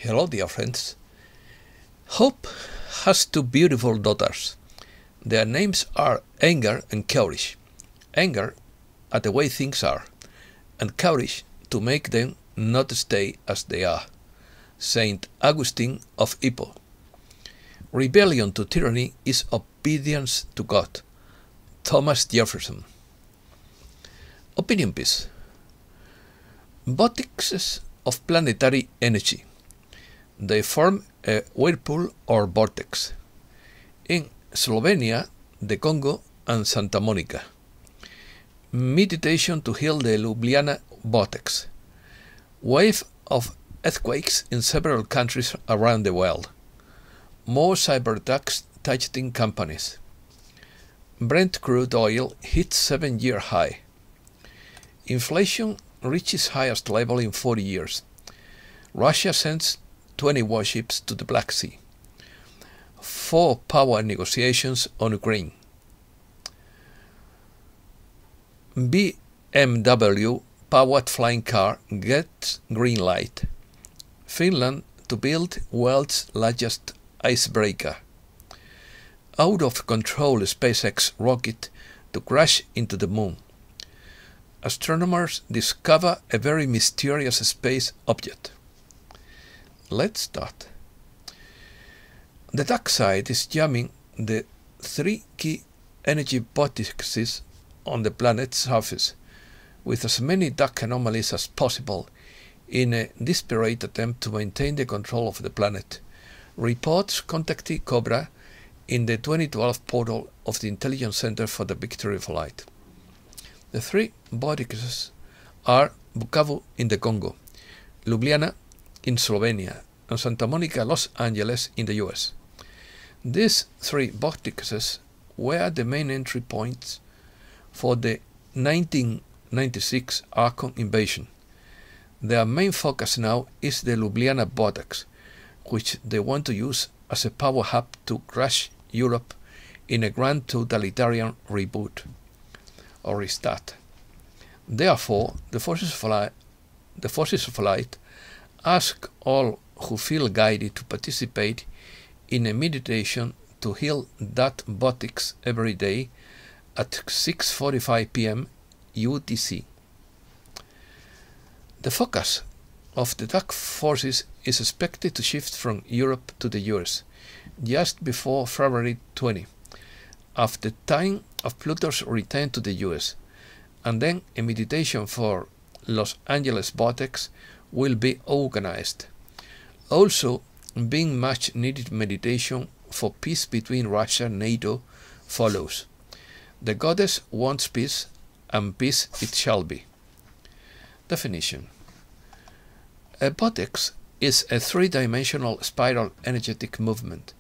Hello, dear friends. Hope has two beautiful daughters. Their names are anger and courage. Anger at the way things are, and courage to make them not stay as they are. Saint Augustine of Hippo. Rebellion to tyranny is obedience to God. Thomas Jefferson. Opinion piece. Vortexes of planetary energy. They form a whirlpool or vortex. In Slovenia, the Congo, and Santa Monica. Meditation to heal the Ljubljana vortex. Wave of earthquakes in several countries around the world. More cyber attacks targeting companies. Brent crude oil hits 7-year high. Inflation reaches highest level in 40 years. Russia sends 20 warships to the Black Sea. 4 power negotiations on Ukraine. BMW-powered flying car gets green light. Finland to build world's largest icebreaker. Out of control SpaceX rocket to crash into the moon. Astronomers discover a very mysterious space object. Let's start. The dark side is jamming the 3 key energy vortexes on the planet's surface with as many dark anomalies as possible in a desperate attempt to maintain the control of the planet. Reports contacted Cobra in the 2012 portal of the Intelligence Center for the Victory of Light. The 3 vortexes are Bukavu in the Congo, Ljubljana in Slovenia, and Santa Monica, Los Angeles in the US. These 3 vortexes were the main entry points for the 1996 Archon invasion. Their main focus now is the Ljubljana vortex, which they want to use as a power hub to crush Europe in a grand totalitarian reboot or restart. Therefore, the forces of light ask all who feel guided to participate in a meditation to heal that vortex every day at 6:45 p.m. UTC. The focus of the dark forces is expected to shift from Europe to the US just before February 20, after time of Pluto's return to the US, and then a meditation for Los Angeles vortex will be organized. Also, being much needed meditation for peace between Russia and NATO follows. The goddess wants peace, and peace it shall be. Definition. A vortex is a 3-dimensional spiral energetic movement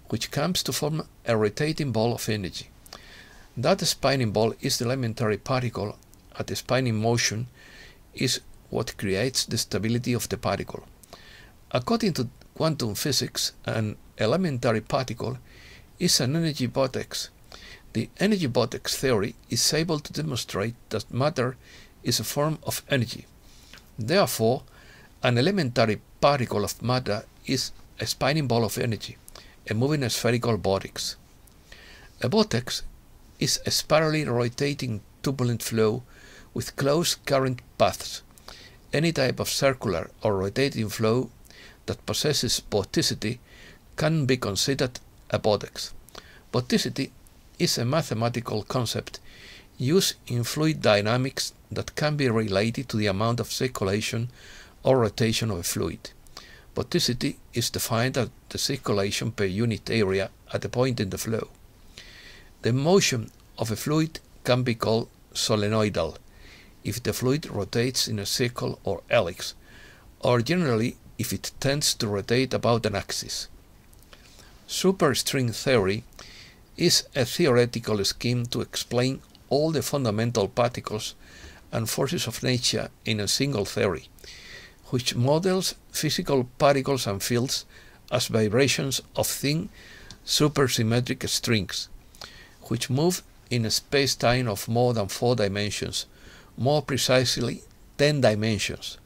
which comes to form a rotating ball of energy. That spinning ball is the elementary particle at the spinning motion is what creates the stability of the particle. According to quantum physics, an elementary particle is an energy vortex. The energy vortex theory is able to demonstrate that matter is a form of energy. Therefore, an elementary particle of matter is a spinning ball of energy, a moving spherical vortex. A vortex is a spirally rotating turbulent flow with closed current paths. Any type of circular or rotating flow that possesses vorticity can be considered a vortex. Vorticity is a mathematical concept used in fluid dynamics that can be related to the amount of circulation or rotation of a fluid. Vorticity is defined as the circulation per unit area at a point in the flow. The motion of a fluid can be called solenoidal if the fluid rotates in a circle or helix, or generally if it tends to rotate about an axis. Superstring theory is a theoretical scheme to explain all the fundamental particles and forces of nature in a single theory, which models physical particles and fields as vibrations of thin supersymmetric strings, which move in a space-time of more than 4 dimensions, more precisely 10 dimensions,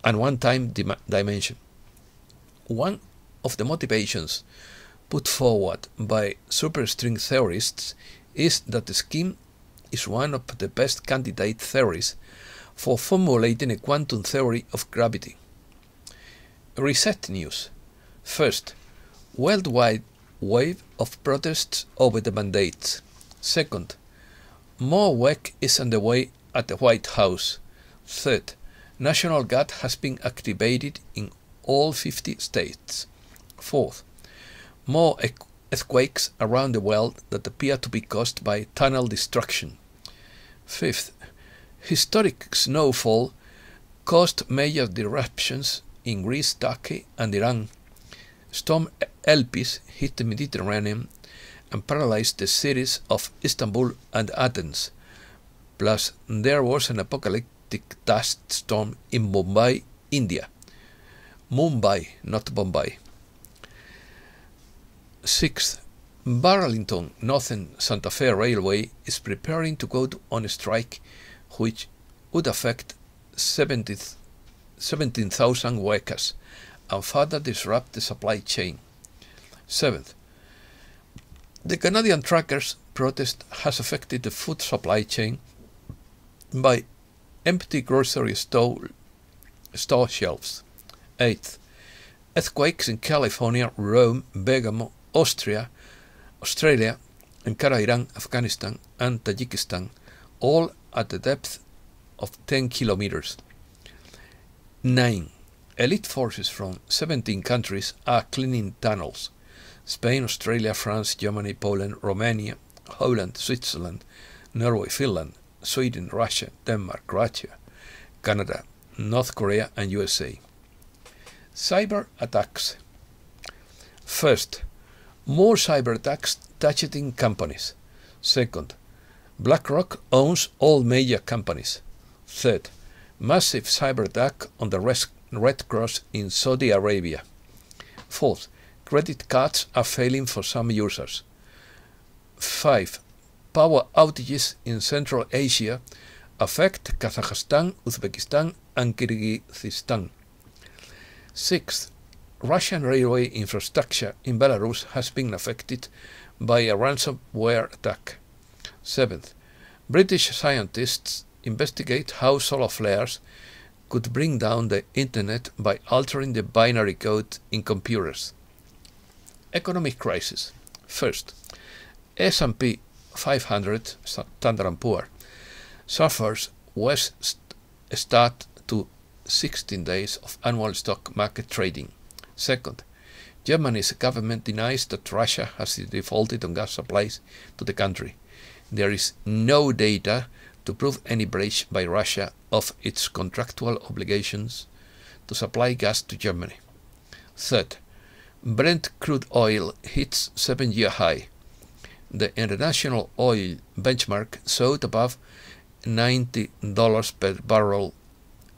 and 1 time dimension. One of the motivations put forward by superstring theorists is that the scheme is one of the best candidate theories for formulating a quantum theory of gravity. Reset news. First, worldwide wave of protests over the mandates. Second, more work is underway at the White House. Third, National Guard has been activated in all 50 states. Fourth, more earthquakes around the world that appear to be caused by tunnel destruction. Fifth, historic snowfall caused major disruptions in Greece, Turkey, and Iran. Storm Elpis hit the Mediterranean and paralyzed the cities of Istanbul and Athens. Plus, there was an apocalyptic dust storm in Mumbai, India. Mumbai, not Bombay. Sixth, Burlington Northern Santa Fe Railway is preparing to go on a strike which would affect 17,000 workers and further disrupt the supply chain. Seventh, the Canadian truckers' protest has affected the food supply chain by empty grocery store shelves. Eighth, earthquakes in California, Rome, Bergamo, Australia, Ankara, Iran, Afghanistan, and Tajikistan, all at the depth of 10 kilometers. 9. Elite forces from 17 countries are cleaning tunnels. Spain, Australia, France, Germany, Poland, Romania, Holland, Switzerland, Norway, Finland, Sweden, Russia, Denmark, Croatia, Canada, North Korea, and USA. Cyber attacks. First, more cyber attacks targeting companies. Second, BlackRock owns all major companies. Third, massive cyber attack on the Red Cross in Saudi Arabia. Fourth, credit cards are failing for some users. 5. Power outages in Central Asia affect Kazakhstan, Uzbekistan, and Kyrgyzstan. 6. Russian railway infrastructure in Belarus has been affected by a ransomware attack. 7th, British scientists investigate how solar flares could bring down the internet by altering the binary code in computers. Economic crisis. First, S&P 500 Standard & Poor suffers worst start to 16 days of annual stock market trading. Second, Germany's government denies that Russia has defaulted on gas supplies to the country. There is no data to prove any breach by Russia of its contractual obligations to supply gas to Germany. Third, Brent crude oil hits 7-year high. The international oil benchmark soared above $90 per barrel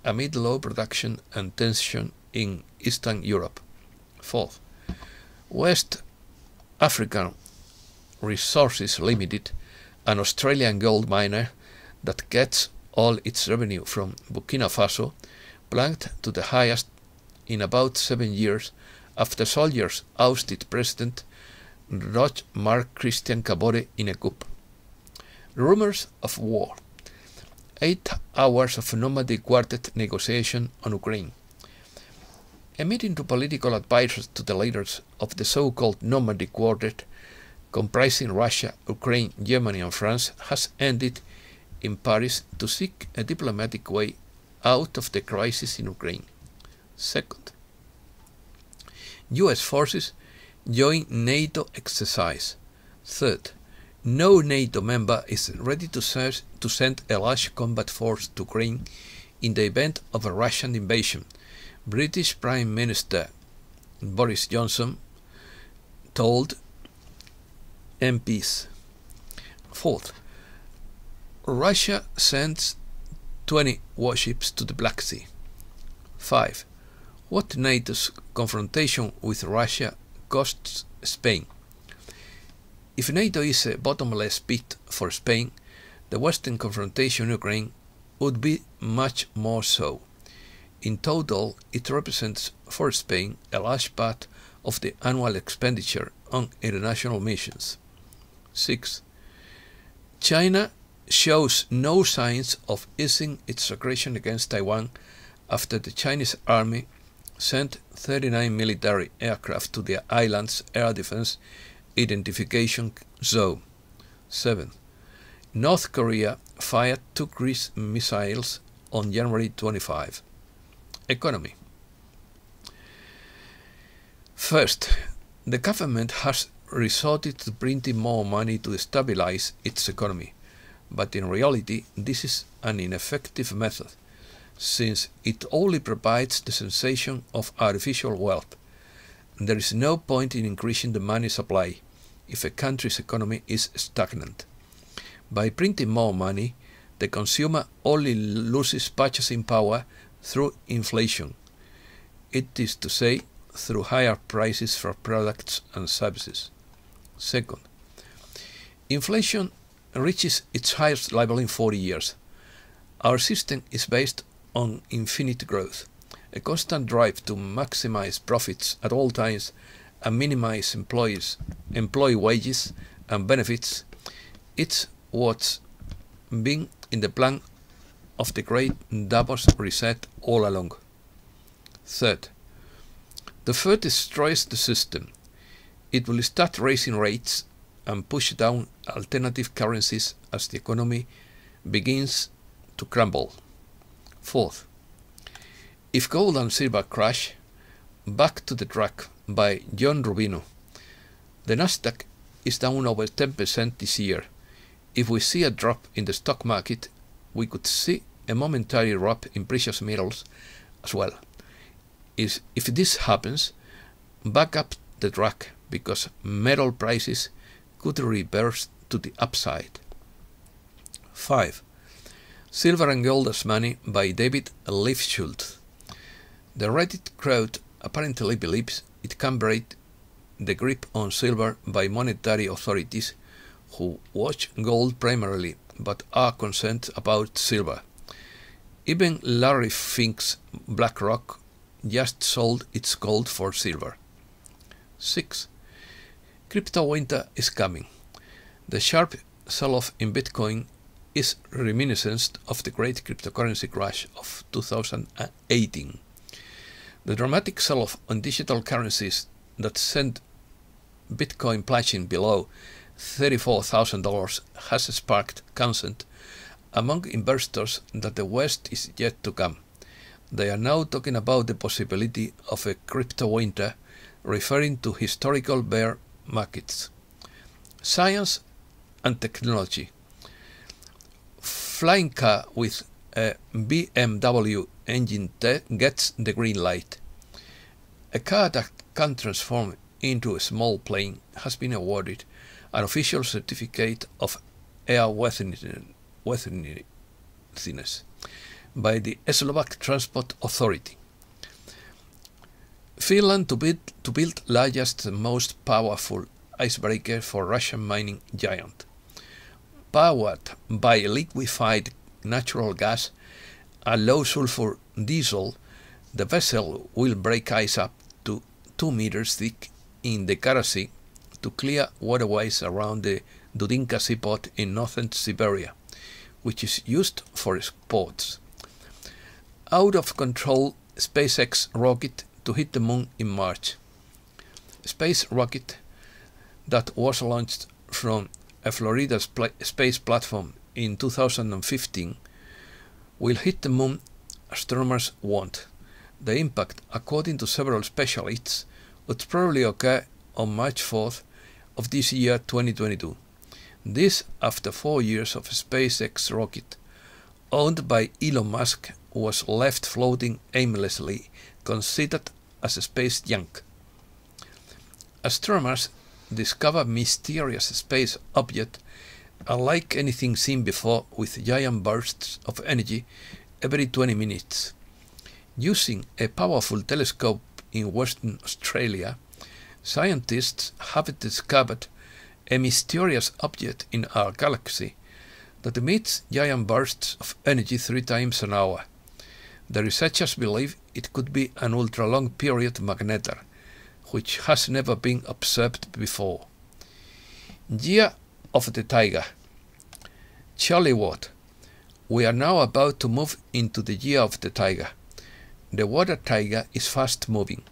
amid low production and tension in Eastern Europe. Fourth, West African Resources Limited, an Australian gold miner that gets all its revenue from Burkina Faso, plunged to the highest in about 7 years after soldiers ousted President Roch Marc Christian Kabore in a coup. Rumors of war. 8 hours of nomadic quartet negotiation on Ukraine. A meeting to political advisors to the leaders of the so-called nomadic quartet, comprising Russia, Ukraine, Germany, and France, has ended in Paris to seek a diplomatic way out of the crisis in Ukraine. Second, US forces join NATO exercise. Third, no NATO member is ready to send a large combat force to Ukraine in the event of a Russian invasion. British Prime Minister Boris Johnson told MPs. Fourth, Russia sends 20 warships to the Black Sea. 5. What NATO's confrontation with Russia costs Spain. If NATO is a bottomless pit for Spain, the Western confrontation in Ukraine would be much more so. In total, it represents for Spain a large part of the annual expenditure on international missions. 6. China shows no signs of easing its aggression against Taiwan after the Chinese army sent 39 military aircraft to the island's air defense identification zone. 7. North Korea fired 2 cruise missiles on January 25. Economy. First, the government has resorted to printing more money to stabilize its economy, but in reality this is an ineffective method, since it only provides the sensation of artificial wealth. There is no point in increasing the money supply if a country's economy is stagnant. By printing more money, the consumer only loses purchasing power through inflation, it is to say, through higher prices for products and services. Second, inflation reaches its highest level in 40 years. Our system is based on infinite growth, a constant drive to maximize profits at all times and minimize employee wages and benefits. It's what's been in the plan of the Great Davos Reset all along. Third, the Fed destroys the system. It will start raising rates and push down alternative currencies as the economy begins to crumble. Fourth, if gold and silver crash, Back to the Track by John Rubino. The Nasdaq is down over 10% this year. If we see a drop in the stock market, we could see a momentary drop in precious metals as well. If this happens, back up the track, because metal prices could reverse to the upside. 5. Silver and Gold as Money by David Lifshultz. The Reddit crowd apparently believes it can break the grip on silver by monetary authorities who watch gold primarily but are concerned about silver. Even Larry Fink's BlackRock just sold its gold for silver. 6. Crypto winter is coming. The sharp sell-off in Bitcoin is reminiscent of the great cryptocurrency crash of 2018. The dramatic sell-off on digital currencies that sent Bitcoin plunging below $34,000 has sparked concern among investors that the worst is yet to come. They are now talking about the possibility of a crypto winter, referring to historical bear markets. Science and technology. Flying car with a BMW engine gets the green light. A car that can transform into a small plane has been awarded an official certificate of airworthiness by the Slovak Transport Authority. Finland to build largest and most powerful icebreaker for Russian mining giant. Powered by liquefied natural gas and low sulfur diesel, the vessel will break ice up to 2 meters thick in the Kara Sea to clear waterways around the Dudinka seaport in northern Siberia, which is used for sports. Out of control SpaceX rocket to hit the moon in March. Space rocket that was launched from a Florida space platform in 2015 will hit the moon, astronomers want. The impact, according to several specialists, would probably occur on March 4th of this year 2022. This after 4 years of a SpaceX rocket owned by Elon Musk was left floating aimlessly, considered as a space junk. Astronomers discover mysterious space object unlike anything seen before, with giant bursts of energy every 20 minutes. Using a powerful telescope in Western Australia, scientists have discovered a mysterious object in our galaxy that emits giant bursts of energy 3 times an hour. The researchers believe it could be an ultra-long period magnetar, which has never been observed before. Year of the Tiger. Charlie Watt. We are now about to move into the year of the Tiger. The water tiger is fast moving.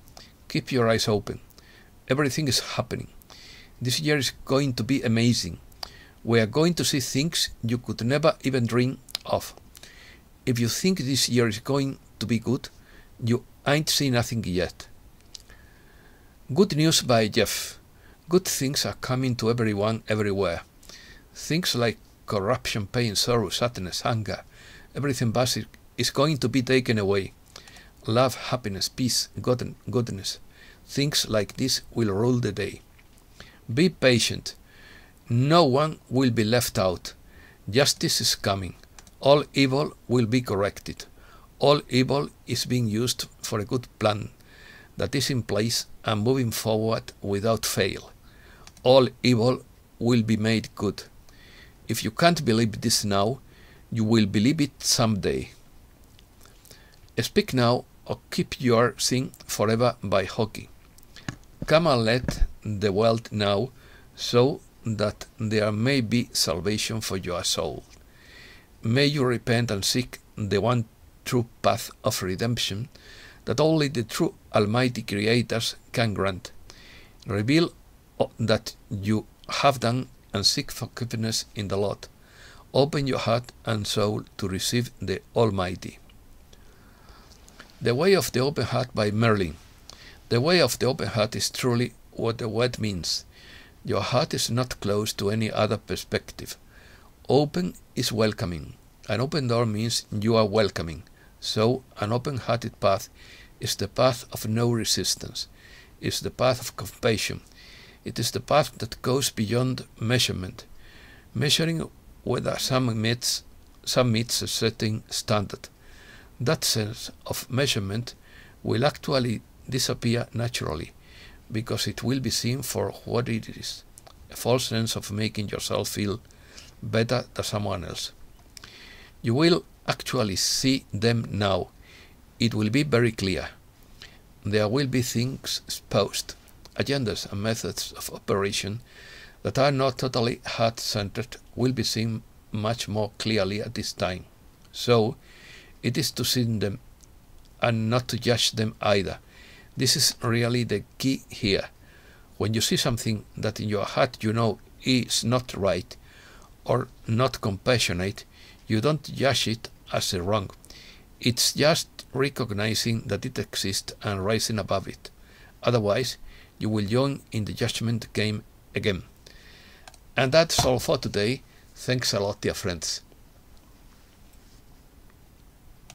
Keep your eyes open. Everything is happening. This year is going to be amazing. We are going to see things you could never even dream of. If you think this year is going to be good, you ain't seen nothing yet. Good news by Jeff. Good things are coming to everyone everywhere. Things like corruption, pain, sorrow, sadness, anger, everything bad is going to be taken away. Love, happiness, peace, goodness. Things like this will rule the day. Be patient. No one will be left out. Justice is coming. All evil will be corrected. All evil is being used for a good plan that is in place and moving forward without fail. All evil will be made good. If you can't believe this now, you will believe it someday. Speak now or keep your thing forever by hockey. Come and let the world know so that there may be salvation for your soul. May you repent and seek the one true path of redemption that only the true Almighty Creators can grant. Reveal that you have done and seek forgiveness in the Lord. Open your heart and soul to receive the Almighty. The Way of the Open Heart by Merlin. The way of the open heart is truly what the word means. Your heart is not closed to any other perspective. Open is welcoming. An open door means you are welcoming. So an open-hearted path is the path of no resistance. It's the path of compassion. It is the path that goes beyond measurement, measuring whether some meets a certain standard. That sense of measurement will actually disappear naturally, because it will be seen for what it is, a false sense of making yourself feel better than someone else. You will actually see them now. It will be very clear. There will be things exposed, agendas and methods of operation that are not totally heart-centered will be seen much more clearly at this time. So, it is to see them and not to judge them either. This is really the key here. When you see something that in your heart you know is not right or not compassionate, you don't judge it as a wrong. It's just recognizing that it exists and rising above it. Otherwise, you will join in the judgment game again. And that's all for today. Thanks a lot, dear friends.